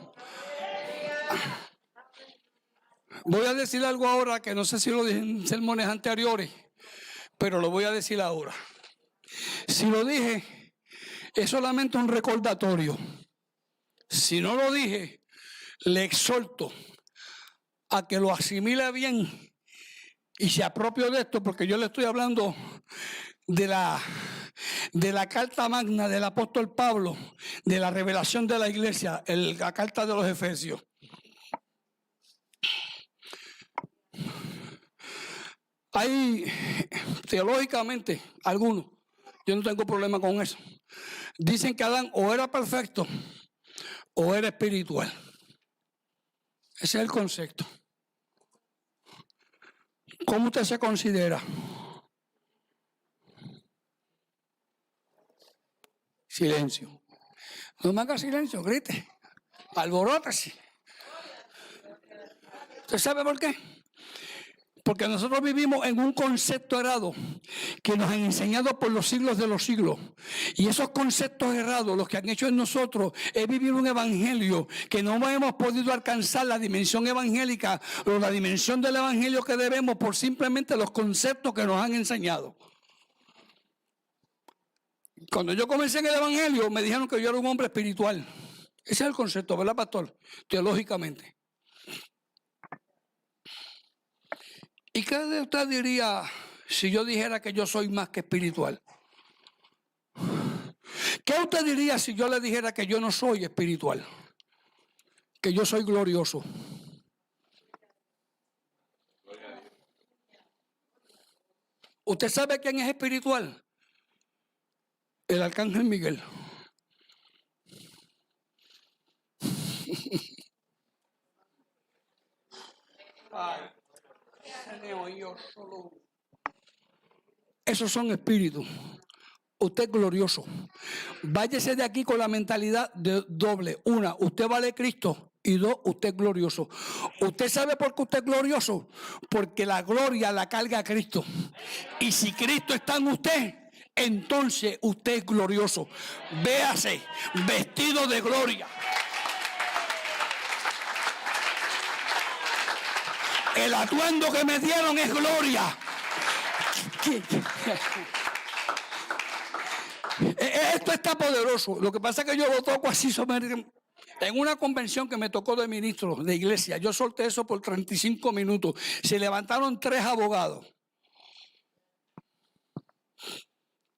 Voy a decir algo ahora que no sé si lo dije en sermones anteriores, pero lo voy a decir ahora. Si lo dije, es solamente un recordatorio. Si no lo dije, le exhorto a que lo asimile bien y se apropie de esto, porque yo le estoy hablando de la carta magna del apóstol Pablo, de la revelación de la iglesia, la carta de los Efesios. Hay teológicamente algunos, yo no tengo problema con eso, dicen que Adán o era perfecto o era espiritual. Ese es el concepto. ¿Cómo usted se considera? Silencio. No me haga silencio, grite. Alborótese. ¿Usted sabe por qué? Porque nosotros vivimos en un concepto errado que nos han enseñado por los siglos de los siglos. Y esos conceptos errados, los que han hecho en nosotros, es vivir un evangelio que no hemos podido alcanzar la dimensión evangélica o la dimensión del evangelio que debemos por simplemente los conceptos que nos han enseñado. Cuando yo comencé en el evangelio, me dijeron que yo era un hombre espiritual. Ese es el concepto, ¿verdad, pastor? Teológicamente. ¿Y qué de usted diría si yo dijera que yo soy más que espiritual? ¿Qué usted diría si yo le dijera que yo no soy espiritual? Que yo soy glorioso. ¿Usted sabe quién es espiritual? El arcángel Miguel. Ay. Esos son espíritus. Usted es glorioso. Váyase de aquí con la mentalidad de doble. Una, usted vale Cristo. Y dos, usted es glorioso. ¿Usted sabe por qué usted es glorioso? Porque la gloria la carga Cristo. Y si Cristo está en usted, entonces usted es glorioso. Véase vestido de gloria. El atuendo que me dieron es gloria. Esto está poderoso. Lo que pasa es que yo lo toco así en una convención que me tocó de ministro de iglesia. Yo solté eso por 35 minutos. Se levantaron 3 abogados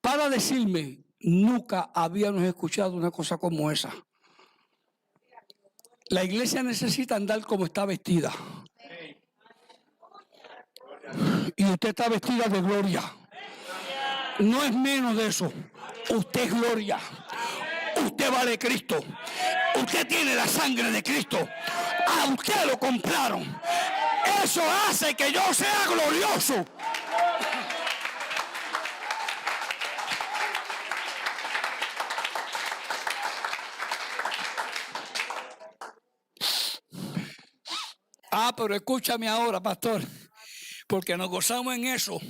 para decirme: nunca habíamos escuchado una cosa como esa. La iglesia necesita andar como está vestida. Y usted está vestida de gloria. No es menos de eso. Usted es gloria. Usted vale Cristo. Usted tiene la sangre de Cristo. A usted lo compraron. Eso hace que yo sea glorioso. Pero escúchame ahora, pastor, porque nos gozamos en eso.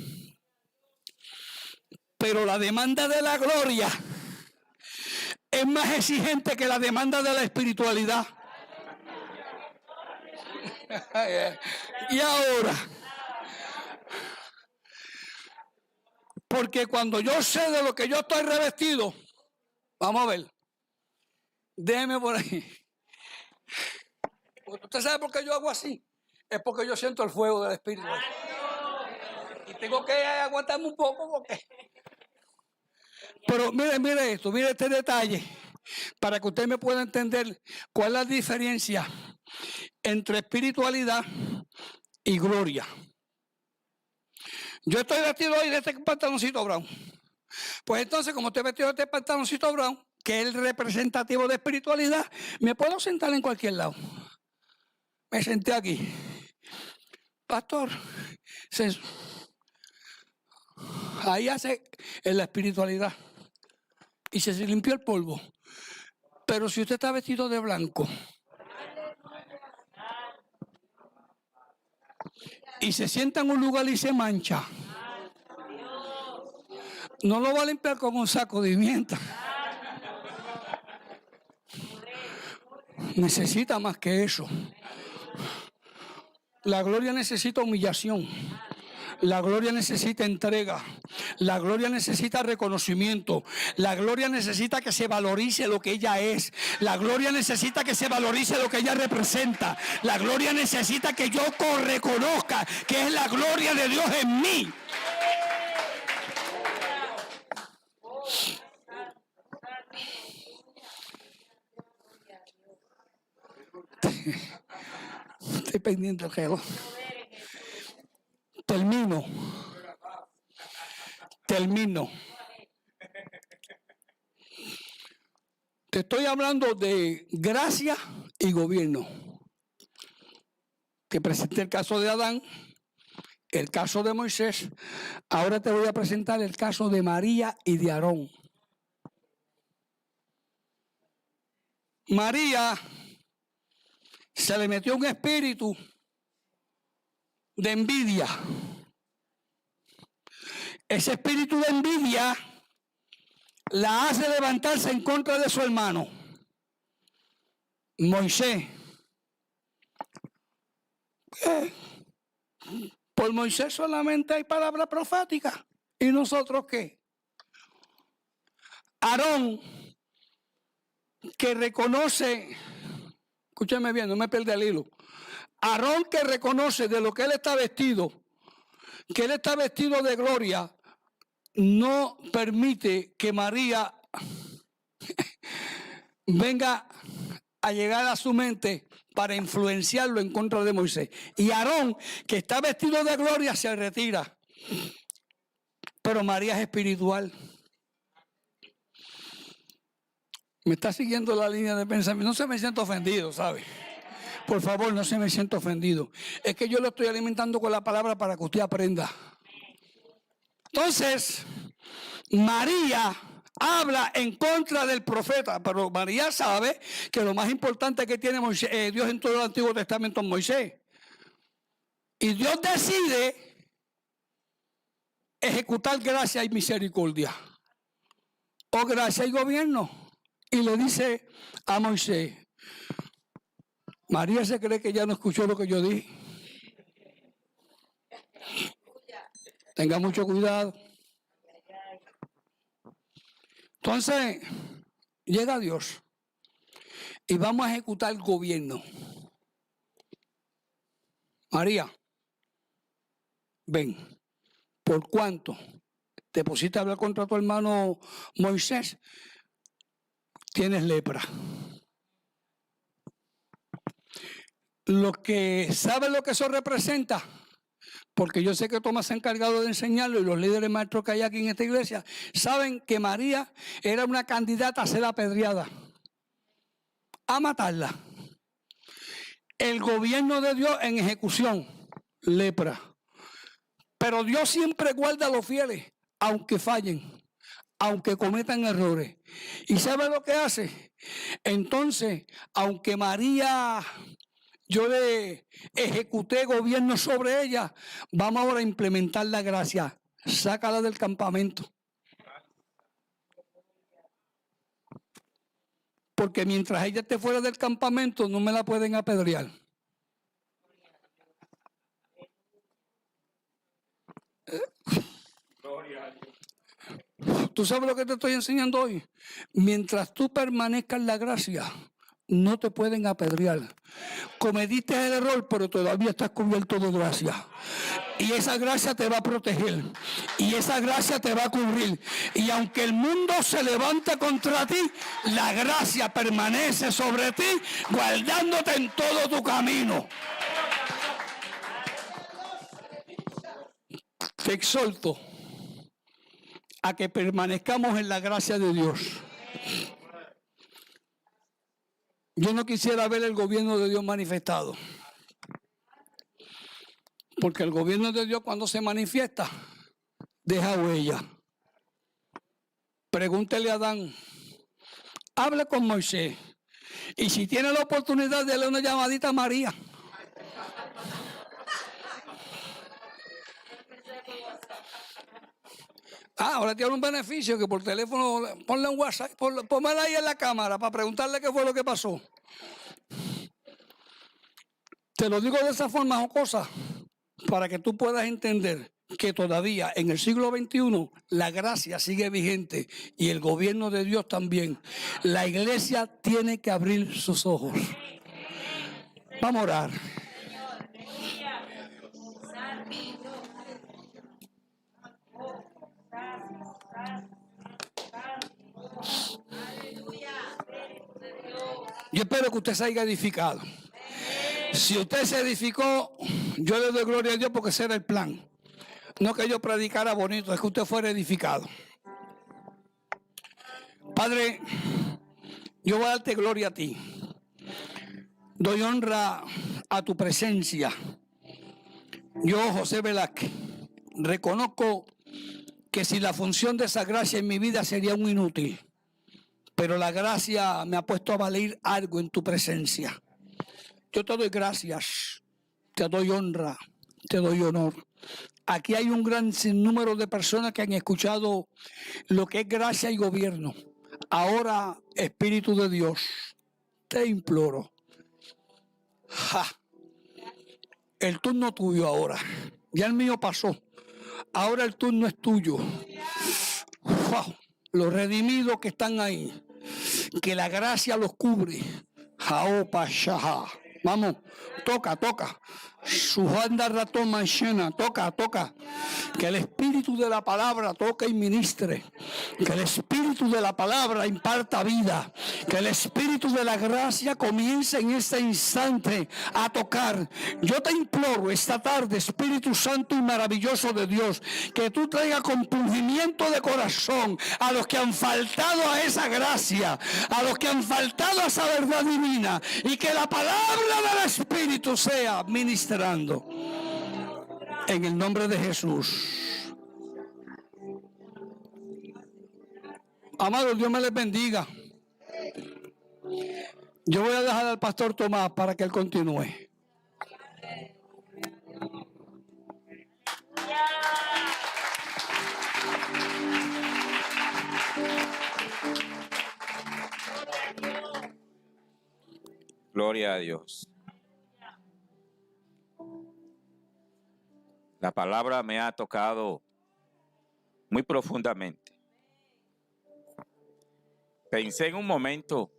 Pero la demanda de la gloria es más exigente que la demanda de la espiritualidad. Y ahora, porque cuando yo sé de lo que yo estoy revestido, vamos a ver, déjeme por ahí. ¿Usted sabe por qué yo hago así? Es porque yo siento el fuego del Espíritu. Y tengo que aguantarme un poco porque... Pero mire esto, mire este detalle, para que usted me pueda entender cuál es la diferencia entre espiritualidad y gloria. Yo estoy vestido hoy de este pantaloncito brown. Pues entonces, como estoy vestido de este pantaloncito brown, que es el representativo de espiritualidad, me puedo sentar en cualquier lado. Me senté aquí. Pastor, ahí hace en la espiritualidad. Y se limpió el polvo. Pero si usted está vestido de blanco y se sienta en un lugar y se mancha, no lo va a limpiar con un saco de pimienta. Necesita más que eso. La gloria necesita humillación. La gloria necesita entrega, la gloria necesita reconocimiento, la gloria necesita que se valorice lo que ella es, la gloria necesita que se valorice lo que ella representa, la gloria necesita que yo reconozca que es la gloria de Dios en mí. Estoy pendiente del reloj. Termino. Te estoy hablando de gracia y gobierno. Te presenté el caso de Adán, el caso de Moisés. Ahora te voy a presentar el caso de María y de Aarón. María se le metió un espíritu de envidia. Ese espíritu de envidia la hace levantarse en contra de su hermano Moisés. Por Moisés solamente hay palabra profética. ¿Y nosotros qué? Aarón, que reconoce, escúchame bien, no me pierda el hilo. Aarón, que reconoce de lo que él está vestido, que él está vestido de gloria, no permite que María venga a llegar a su mente para influenciarlo en contra de Moisés. Y Aarón, que está vestido de gloria, se retira. Pero María es espiritual. Me está siguiendo la línea de pensamiento. No se me sienta ofendido, ¿sabe? Por favor, no se me sienta ofendido. Es que yo lo estoy alimentando con la palabra para que usted aprenda. Entonces, María habla en contra del profeta, pero María sabe que lo más importante que tiene Dios en todo el Antiguo Testamento es Moisés. Y Dios decide ejecutar gracia y misericordia, o gracia y gobierno. Y le dice a Moisés, María se cree que ya no escuchó lo que yo dije. Tenga mucho cuidado. Entonces, llega Dios y vamos a ejecutar el gobierno. María, ven. ¿Por cuánto te pusiste a hablar contra tu hermano Moisés? Tienes lepra. Los que saben lo que eso representa, porque yo sé que Tomás se ha encargado de enseñarlo y los líderes maestros que hay aquí en esta iglesia, saben que María era una candidata a ser apedreada, a matarla. El gobierno de Dios en ejecución, lepra. Pero Dios siempre guarda a los fieles, aunque fallen, aunque cometan errores. ¿Y sabe lo que hace? Entonces, aunque María, yo le ejecuté gobierno sobre ella, vamos ahora a implementar la gracia. Sácala del campamento. Porque mientras ella esté fuera del campamento, no me la pueden apedrear. ¿Tú sabes lo que te estoy enseñando hoy? Mientras tú permanezcas en la gracia, no te pueden apedrear. Cometiste el error, pero todavía estás cubierto de gracia. Y esa gracia te va a proteger. Y esa gracia te va a cubrir. Y aunque el mundo se levante contra ti, la gracia permanece sobre ti, guardándote en todo tu camino. Te exhorto a que permanezcamos en la gracia de Dios. Yo no quisiera ver el gobierno de Dios manifestado, porque el gobierno de Dios, cuando se manifiesta, deja huella. Pregúntele a Adán, hable con Moisés, y si tiene la oportunidad, de darle una llamadita a María. Ahora tiene un beneficio que por teléfono, ponle un WhatsApp, ponmela ahí en la cámara para preguntarle qué fue lo que pasó. Te lo digo de esa forma, jocosa, para que tú puedas entender que todavía en el siglo XXI la gracia sigue vigente y el gobierno de Dios también. La iglesia tiene que abrir sus ojos. Vamos a orar. Yo espero que usted se haya edificado. Si usted se edificó, yo le doy gloria a Dios porque ese era el plan. No que yo predicara bonito, es que usted fuera edificado. Padre, yo voy a darte gloria a ti. Doy honra a tu presencia. Yo, José Velázquez, reconozco que sin la función de esa gracia en mi vida sería un inútil. Pero la gracia me ha puesto a valer algo en tu presencia. Yo te doy gracias, te doy honra, te doy honor. Aquí hay un gran sinnúmero de personas que han escuchado lo que es gracia y gobierno. Ahora, Espíritu de Dios, te imploro. El turno tuyo ahora. Ya el mío pasó. Ahora el turno es tuyo. Los redimidos que están ahí, que la gracia los cubre. Vamos, toca. Su banda ratón manchena, toca. Que el espíritu de la palabra toque y ministre. Que el espíritu de la palabra imparta vida. Que el espíritu de la gracia comience en este instante a tocar. Yo te imploro esta tarde, Espíritu Santo y maravilloso de Dios, que tú traigas compungimiento de corazón a los que han faltado a esa gracia, a los que han faltado a esa verdad divina, y que la palabra del Espíritu sea ministrando. En el nombre de Jesús. Amado, Dios me les bendiga. Yo voy a dejar al pastor Tomás para que él continúe. Gloria a Dios. La palabra me ha tocado muy profundamente. Pensé en un momento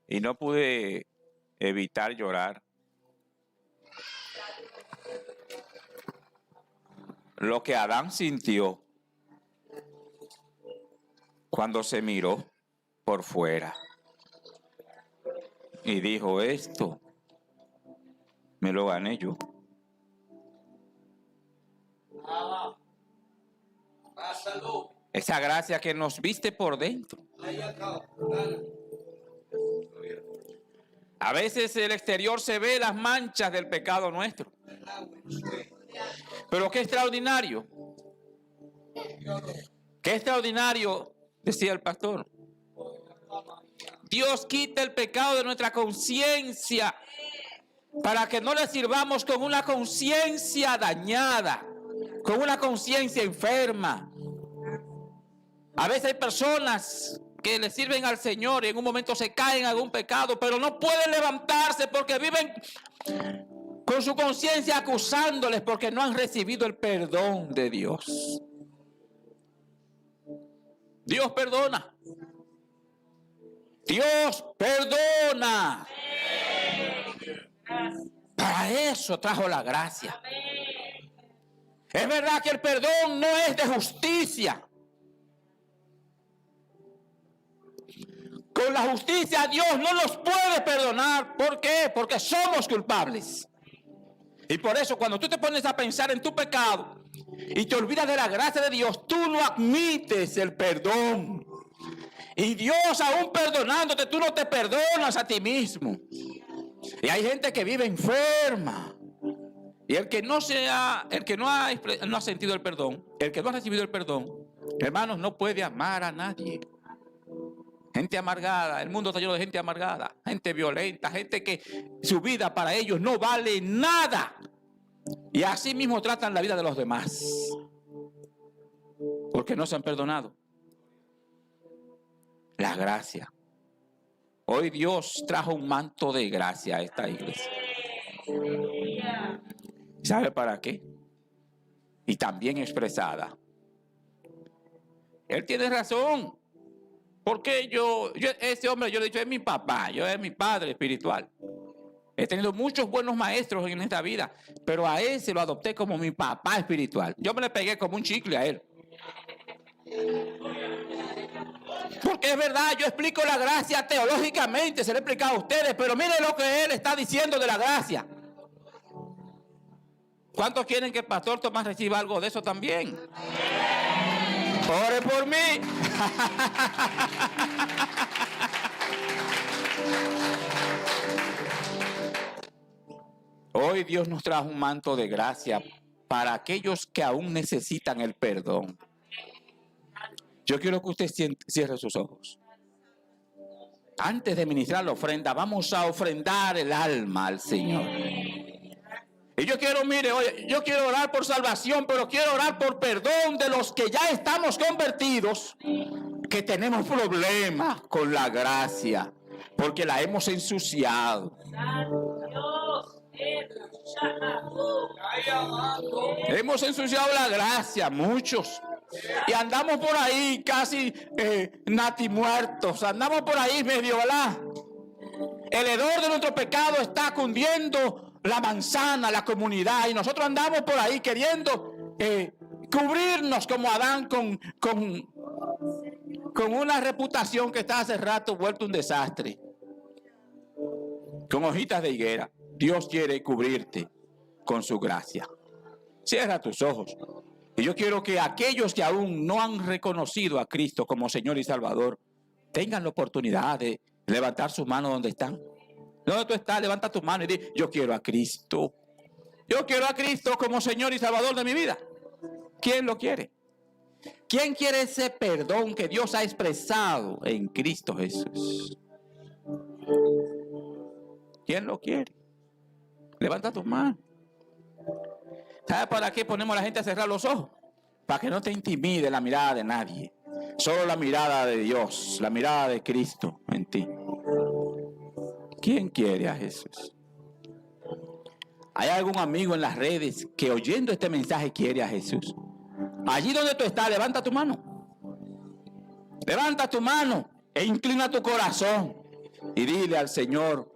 y no pude evitar llorar. Lo que Adán sintió cuando se miró por fuera y dijo: esto me lo gané yo. Esa gracia que nos viste por dentro. A veces el exterior se ve las manchas del pecado nuestro. Pero qué extraordinario. Qué extraordinario, decía el pastor. Dios quita el pecado de nuestra conciencia para que no le sirvamos con una conciencia dañada, con una conciencia enferma. A veces hay personas que le sirven al Señor y en un momento se caen en algún pecado, pero no pueden levantarse porque viven con su conciencia acusándoles porque no han recibido el perdón de Dios. Dios perdona. Dios perdona. Para eso trajo la gracia. Es verdad que el perdón no es de justicia. Con la justicia Dios no nos puede perdonar. ¿Por qué? Porque somos culpables. Y por eso cuando tú te pones a pensar en tu pecado y te olvidas de la gracia de Dios, tú no admites el perdón. Y Dios, aún perdonándote, tú no te perdonas a ti mismo. Y hay gente que vive enferma. Y el que no ha sentido el perdón, el que no ha recibido el perdón, hermanos, no puede amar a nadie. Gente amargada, el mundo está lleno de gente amargada, gente violenta, gente que su vida para ellos no vale nada. Y así mismo tratan la vida de los demás. Porque no se han perdonado. La gracia. Hoy Dios trajo un manto de gracia a esta iglesia. ¿Sabe para qué? Y también expresada. Él tiene razón. Porque ese hombre, yo le he dicho, es mi papá, es mi padre espiritual. He tenido muchos buenos maestros en esta vida, pero a ese lo adopté como mi papá espiritual. Yo me le pegué como un chicle a él. Porque es verdad, yo explico la gracia teológicamente, se lo he explicado a ustedes, pero miren lo que él está diciendo de la gracia. ¿Cuántos quieren que el pastor Tomás reciba algo de eso también? Ore por mí. Hoy Dios nos trajo un manto de gracia para aquellos que aún necesitan el perdón. Yo quiero que usted cierre sus ojos. Antes de ministrar la ofrenda, vamos a ofrendar el alma al Señor. Y yo quiero, mire, oye, yo quiero orar por salvación, pero quiero orar por perdón de los que ya estamos convertidos, que tenemos problemas con la gracia, porque la hemos ensuciado. Hemos ensuciado la gracia, muchos. Y andamos por ahí casi natimuertos, andamos por ahí medio, ¿verdad? El hedor de nuestro pecado está cundiendo la manzana, la comunidad, y nosotros andamos por ahí queriendo cubrirnos como Adán con una reputación que está hace rato vuelto un desastre, con hojitas de higuera. Dios quiere cubrirte con su gracia. Cierra tus ojos. Y yo quiero que aquellos que aún no han reconocido a Cristo como Señor y Salvador tengan la oportunidad de levantar su mano donde están. ¿Dónde tú estás? Levanta tu mano y di: yo quiero a Cristo. Yo quiero a Cristo como Señor y Salvador de mi vida. ¿Quién lo quiere? ¿Quién quiere ese perdón que Dios ha expresado en Cristo Jesús? ¿Quién lo quiere? Levanta tus manos. ¿Sabes para qué ponemos a la gente a cerrar los ojos? Para que no te intimide la mirada de nadie. Solo la mirada de Dios, la mirada de Cristo en ti. ¿Quién quiere a Jesús? ¿Hay algún amigo en las redes que oyendo este mensaje quiere a Jesús? Allí donde tú estás, levanta tu mano. Levanta tu mano e inclina tu corazón y dile al Señor: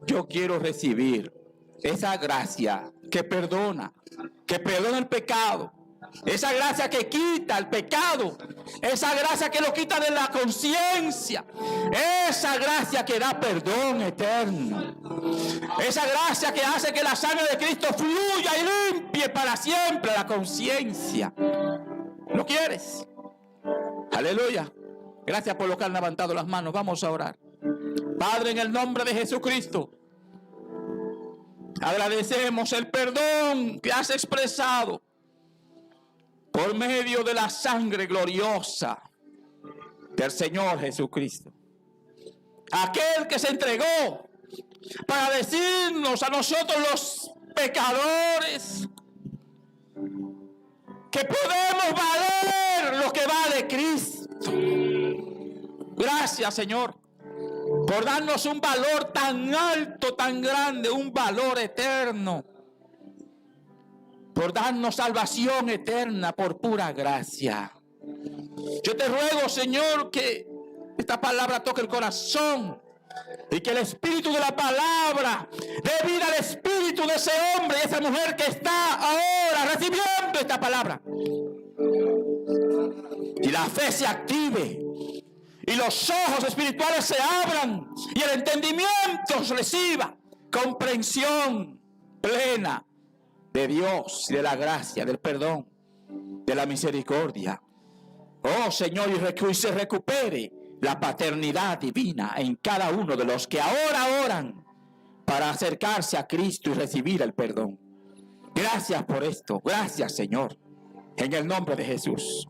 yo quiero recibir esa gracia que perdona el pecado, esa gracia que quita el pecado, esa gracia que lo quita de la conciencia, esa gracia que da perdón eterno, esa gracia que hace que la sangre de Cristo fluya y limpie para siempre la conciencia. ¿Lo quieres? Aleluya. Gracias por los que han levantado las manos. Vamos a orar. Padre, en el nombre de Jesucristo, agradecemos el perdón que has expresado por medio de la sangre gloriosa del Señor Jesucristo. Aquel que se entregó para decirnos a nosotros los pecadores que podemos valer lo que vale Cristo. Gracias, Señor, por darnos un valor tan alto, tan grande, un valor eterno, por darnos salvación eterna por pura gracia. Yo te ruego, Señor, que esta palabra toque el corazón y que el espíritu de la palabra dé vida al espíritu de ese hombre y esa mujer que está ahora recibiendo esta palabra. Y la fe se active y los ojos espirituales se abran y el entendimiento reciba comprensión plena de Dios, de la gracia, del perdón, de la misericordia. Oh Señor, y se recupere la paternidad divina en cada uno de los que ahora oran para acercarse a Cristo y recibir el perdón. Gracias por esto. Gracias, Señor. En el nombre de Jesús.